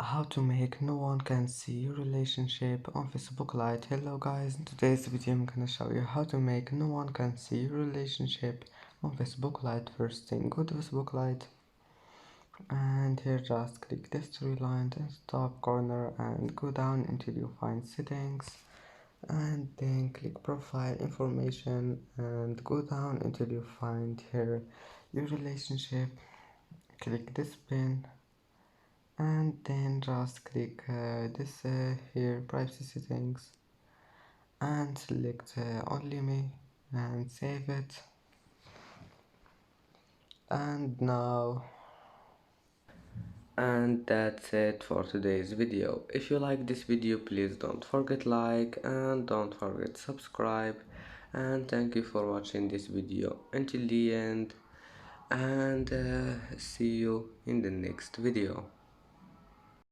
How to make no one can see your relationship on Facebook Lite. Hello guys, in today's video I'm gonna show you how to make no one can see your relationship on Facebook Lite. First thing, go to Facebook Lite and here just click this three line in the top corner and go down until you find settings, and then click profile information and go down until you find here your relationship. Click this pin and then just click this here privacy settings and select only me and save it. And that's it for today's video. If you like this video, please don't forget like and don't forget subscribe, and thank you for watching this video until the end, and see you in the next video.